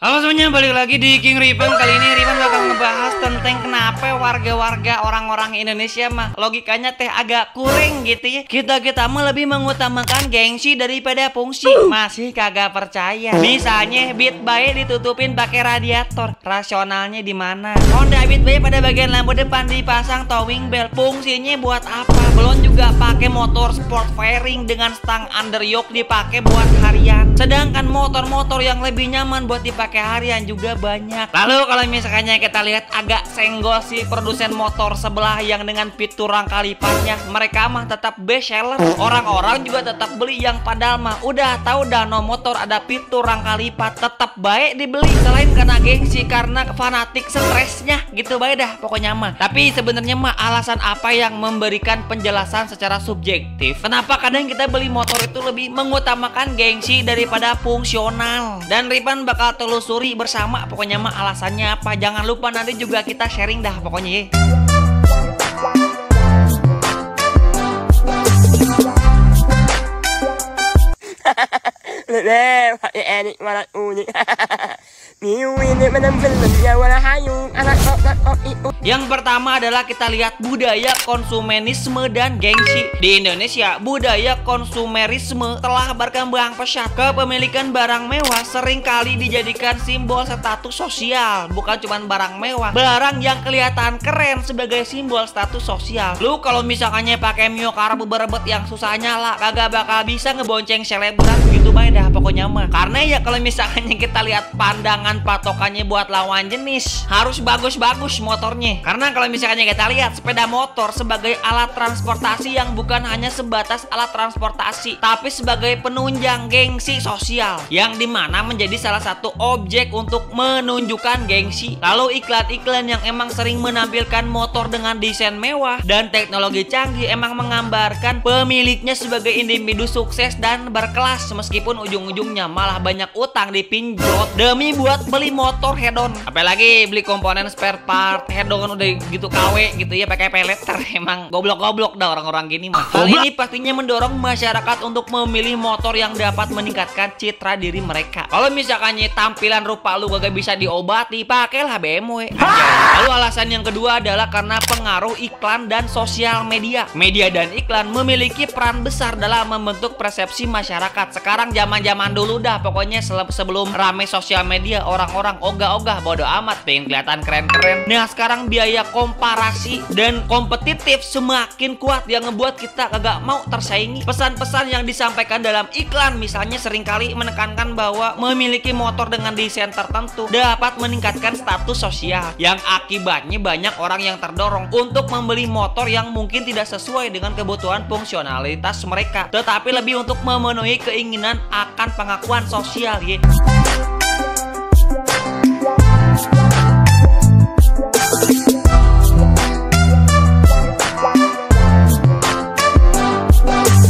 Halo semuanya, balik lagi di King Riven. Kali ini Riven bakal ngebahas tentang kenapa warga-warga orang-orang Indonesia mah logikanya teh agak kurang gitu ya. Kita mah lebih mengutamakan gengsi daripada fungsi. Masih kagak percaya. Misalnya Beat Bay ditutupin pakai radiator. Rasionalnya di mana? Honda Beat Bay pada bagian lampu depan dipasang towing belt. Fungsinya buat apa? Belum juga pakai motor sport fairing dengan stang underyoke dipakai buat harian. Sedangkan motor-motor yang lebih nyaman buat dipakai harian juga banyak. Lalu kalau misalnya kita lihat agak senggol si produsen motor sebelah yang dengan fitur rangka lipatnya, mereka mah tetap best seller. Orang-orang juga tetap beli yang padahal mah udah tahu Dano motor ada fitur rangka lipat, tetap baik dibeli. Selain karena gengsi, karena fanatik stresnya gitu baik dah pokoknya mah. Tapi sebenarnya mah alasan apa yang memberikan penjelasan secara subjektif kenapa kadang kita beli motor itu lebih mengutamakan gengsi daripada fungsional? Dan Riban bakal telusuri bersama pokoknya mah alasannya apa. Jangan lupa nanti juga kita sharing dah pokoknya ya. Yang pertama adalah kita lihat budaya konsumenisme dan gengsi. Di Indonesia, budaya konsumerisme telah berkembang pesat. Kepemilikan barang mewah seringkali dijadikan simbol status sosial. Bukan cuma barang mewah, barang yang kelihatan keren sebagai simbol status sosial. Lu kalau misalkannya pakai Mio Carbo berebet yang susah nyala, kagak bakal bisa ngebonceng selebgram gitu baik dah pokoknya mah. Karena ya kalau misalkannya kita lihat pandangan patokannya buat lawan jenis, harus bagus-bagus motornya. Karena kalau misalkannya kita lihat sepeda motor sebagai alat transportasi yang bukan hanya sebatas alat transportasi, tapi sebagai penunjang gengsi sosial, yang dimana menjadi salah satu objek untuk menunjukkan gengsi. Lalu iklan-iklan yang emang sering menampilkan motor dengan desain mewah dan teknologi canggih emang menggambarkan pemiliknya sebagai individu sukses dan berkelas, meskipun ujung-ujungnya malah banyak utang dipinjot demi buat beli motor hedon. Apalagi beli komponen spare part hedon udah gitu KW gitu ya pakai peleter. Emang goblok-goblok dah orang-orang gini mah. Hal ini pastinya mendorong masyarakat untuk memilih motor yang dapat meningkatkan citra diri mereka. Kalau misalkannya tampilan rupa lu gak bisa diobati, pakailah BMW. Lalu alasan yang kedua adalah karena pengaruh iklan dan sosial media. Media dan iklan memiliki peran besar dalam membentuk persepsi masyarakat. Sekarang zaman-zaman dulu dah pokoknya sebelum rame sosial media, orang-orang ogah-ogah bodo amat pengen kelihatan keren-keren. Nah sekarang biaya komparasi dan kompetitif semakin kuat yang ngebuat kita kagak mau tersaingi. Pesan-pesan yang disampaikan dalam iklan misalnya seringkali menekankan bahwa memiliki motor dengan desain tertentu dapat meningkatkan status sosial, yang akibatnya banyak orang yang terdorong untuk membeli motor yang mungkin tidak sesuai dengan kebutuhan fungsionalitas mereka, tetapi lebih untuk memenuhi keinginan akan pengakuan sosial ya.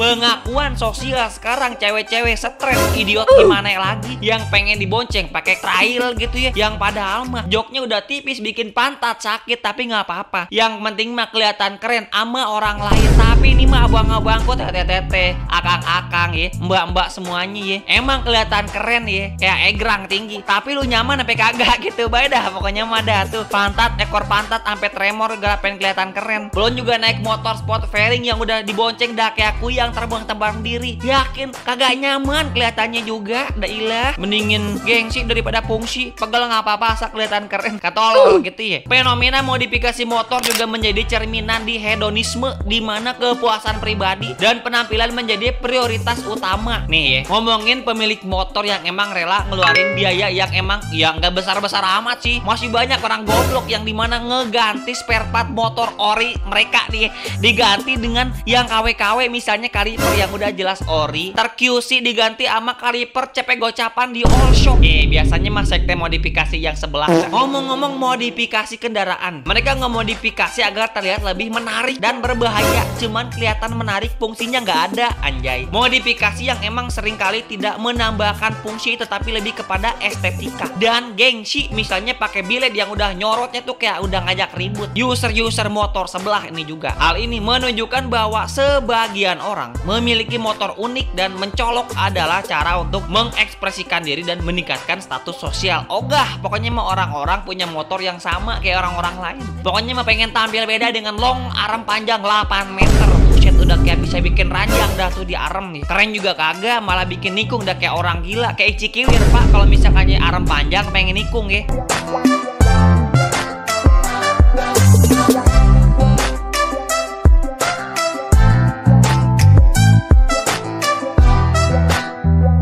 Pengakuan sosial sekarang cewek-cewek stres idiot gimana lagi yang pengen dibonceng pakai trail gitu ya, yang padahal mah joknya udah tipis bikin pantat sakit tapi nggak apa-apa. Yang penting mah kelihatan keren ama orang lain. Tapi ini mah abang-abangku tete akang-akang ya, mbak-mbak semuanya ya, emang kelihatan keren ya, kayak egrang tinggi, tapi lu nyaman sampai kagak gitu baik dah pokoknya mah dah tuh pantat, ekor pantat sampai tremor gak pengen kelihatan keren. Belum juga naik motor sport fairing yang udah dibonceng dah kayak kuyang terbang-terbang diri, yakin kagak nyaman kelihatannya juga. Dah ilah, mendingin gengsi daripada fungsi. Pegel nggak apa-apa asal kelihatan keren, katolol gitu ya. Fenomena modifikasi motor juga menjadi cerminan di hedonisme, di mana kepuasan pribadi dan penampilan menjadi prioritas utama. Nih ya, ngomongin pemilik motor yang emang rela ngeluarin biaya yang emang ya nggak besar-besar amat sih. Masih banyak orang goblok yang dimana ngeganti spare part motor ori mereka nih diganti dengan yang KW-KW, misalnya kaliper yang udah jelas ori, ter-QC diganti sama kaliper cepet gocapan di all shop. Biasanya mah sekte modifikasi yang sebelah. Ngomong-ngomong modifikasi kendaraan, mereka ngemodifikasi agar terlihat lebih menarik dan berbahaya. Cuman kelihatan menarik, fungsinya nggak ada anjay. Modifikasi yang emang seringkali tidak menambahkan fungsi tetapi lebih kepada estetika dan gengsi. Misalnya pakai bilet yang udah nyorotnya tuh kayak udah ngajak ribut user motor sebelah ini juga. Hal ini menunjukkan bahwa sebagian orang memiliki motor motor unik dan mencolok adalah cara untuk mengekspresikan diri dan meningkatkan status sosial. Ogah, pokoknya mah orang-orang punya motor yang sama kayak orang-orang lain. Pokoknya mah pengen tampil beda dengan long arm panjang 8 meter. Buset, udah kayak bisa bikin ranjang dah tuh di arm nih. Keren juga kagak, malah bikin nikung dah kayak orang gila, kayak Cikiwir Pak. Kalau misalkannya arm panjang pengen nikung ya.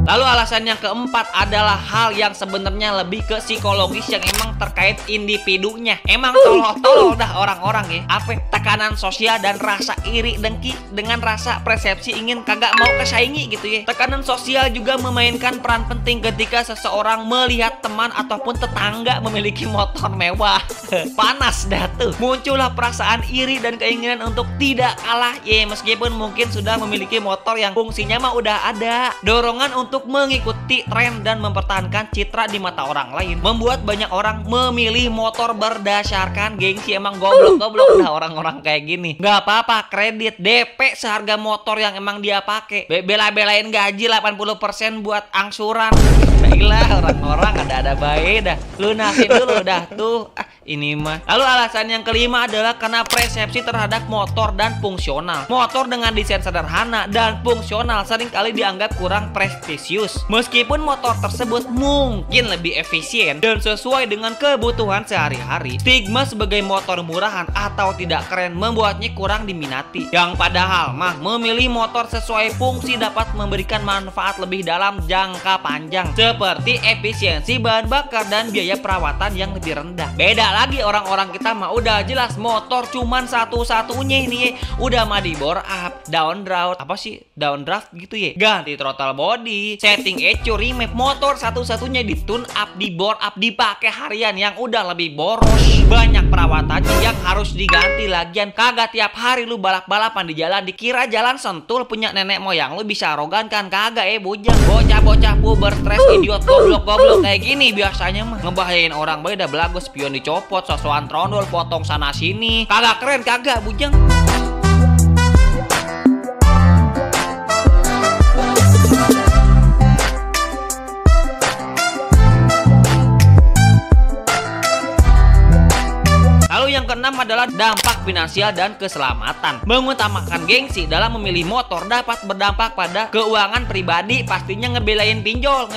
Lalu alasan yang keempat adalah hal yang sebenarnya lebih ke psikologis yang emang terkait individunya. Emang tolol-tolol dah orang-orang ya. Apa? Tekanan sosial dan rasa iri dengki dengan rasa persepsi ingin kagak mau kesaingi gitu ya. Tekanan sosial juga memainkan peran penting ketika seseorang melihat teman ataupun tetangga memiliki motor mewah. Panas dah tuh. Muncullah perasaan iri dan keinginan untuk tidak kalah ya, meskipun mungkin sudah memiliki motor yang fungsinya mah udah ada. Dorongan untuk mengikuti tren dan mempertahankan citra di mata orang lain membuat banyak orang memilih motor berdasarkan gengsi. Emang goblok-goblok dah orang-orang kayak gini. Gak apa-apa, kredit DP seharga motor yang emang dia pakai. Bela-belain gaji 80% buat angsuran. Baiklah, orang-orang ada baik dah. Lunasin dulu dah tuh. Ini mah. Lalu alasan yang kelima adalah karena persepsi terhadap motor dan fungsional. Motor dengan desain sederhana dan fungsional seringkali dianggap kurang prestisius. Meskipun motor tersebut mungkin lebih efisien dan sesuai dengan kebutuhan sehari-hari, stigma sebagai motor murahan atau tidak keren membuatnya kurang diminati. Yang padahal mah memilih motor sesuai fungsi dapat memberikan manfaat lebih dalam jangka panjang, seperti efisiensi bahan bakar dan biaya perawatan yang lebih rendah. Beda lagi orang-orang kita mah udah jelas motor cuman satu-satunya ini udah mah di bore up, down draft, apa sih down draft gitu ya, ganti throttle body, setting ECU, remap. Motor satu-satunya di tune up, di bore up, dipakai harian yang udah lebih boros, banyak perawatannya yang harus diganti. Lagian kagak tiap hari lu balap-balapan di jalan dikira jalan sentul punya nenek moyang lu bisa arogan kan? Kagak bujang. Bocah-bocah puber stres idiot goblok-goblok kayak gini biasanya mah ngebahayain orang. Beda belagu spion dicopot, sosokan trondol potong sana sini. Kagak keren, kagak bujang. Lalu yang keenam adalah dampak finansial dan keselamatan. Mengutamakan gengsi dalam memilih motor dapat berdampak pada keuangan pribadi. Pastinya ngebelain pinjol,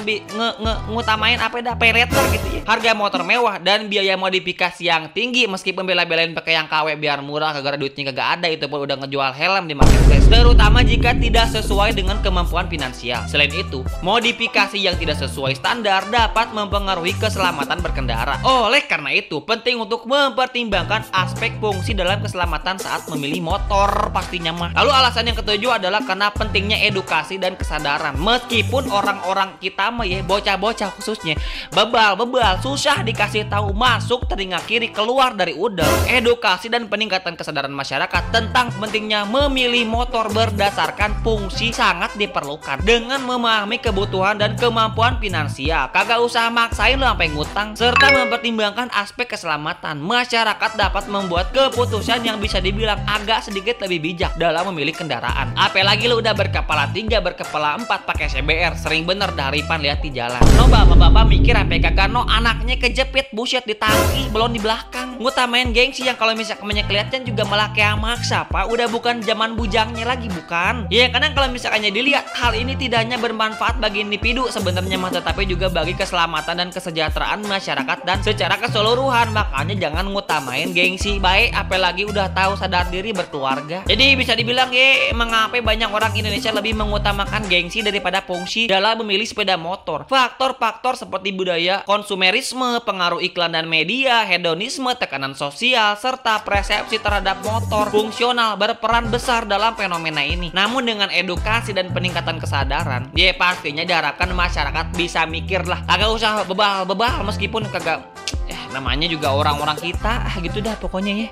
ngutamain apa dah, paylater gitu ya. Harga motor mewah dan biaya modifikasi yang tinggi, meskipun bela-belain pakai yang KW biar murah, kagak duitnya kagak ada, itu pun udah ngejual helm di marketplace. Terutama jika tidak sesuai dengan kemampuan finansial. Selain itu, modifikasi yang tidak sesuai standar dapat mempengaruhi keselamatan berkendara. Oleh karena itu, penting untuk mempertimbangkan aspek fungsi dalam keselamatan saat memilih motor pastinya mah. Lalu alasan yang ketujuh adalah karena pentingnya edukasi dan kesadaran. Meskipun orang-orang kita mah ya, bocah-bocah khususnya, bebal susah dikasih tahu, masuk telinga kiri keluar dari udel. Edukasi dan peningkatan kesadaran masyarakat tentang pentingnya memilih motor berdasarkan fungsi sangat diperlukan. Dengan memahami kebutuhan dan kemampuan finansial, kagak usah maksain lo sampai ngutang, serta mempertimbangkan aspek keselamatan, masyarakat dapat membuat keputusan yang bisa dibilang agak sedikit lebih bijak dalam memilih kendaraan. Apalagi lu udah berkepala 3, berkepala 4 pakai CBR, sering bener daharipan lihat di jalan. No bapak-bapak mikir sampai kagak no anaknya kejepit buset di tangki belum di belakang. Ngutamain gengsi yang kalau misalnya kelihatan juga malah kayak maksa pak. Udah bukan zaman bujangnya lagi, bukan ya. Karena kalau misalnya dilihat, hal ini tidak hanya bermanfaat bagi individu sebenarnya mah, tetapi juga bagi keselamatan dan kesejahteraan masyarakat dan secara keseluruhan. Makanya jangan ngutamain gengsi baik, apalagi udah tahu sadar diri berkeluarga. Jadi bisa dibilang ya, mengapa banyak orang Indonesia lebih mengutamakan gengsi daripada fungsi dalam memilih sepeda motor. Faktor-faktor seperti budaya konsumerisme, pengaruh iklan dan media, hedonisme, tekanan sosial, serta persepsi terhadap motor fungsional berperan besar dalam fenomena ini. Namun dengan edukasi dan peningkatan kesadaran, ya pastinya diharapkan masyarakat bisa mikir lah, kagak usah bebal meskipun kagak namanya juga orang-orang kita gitu dah pokoknya ya.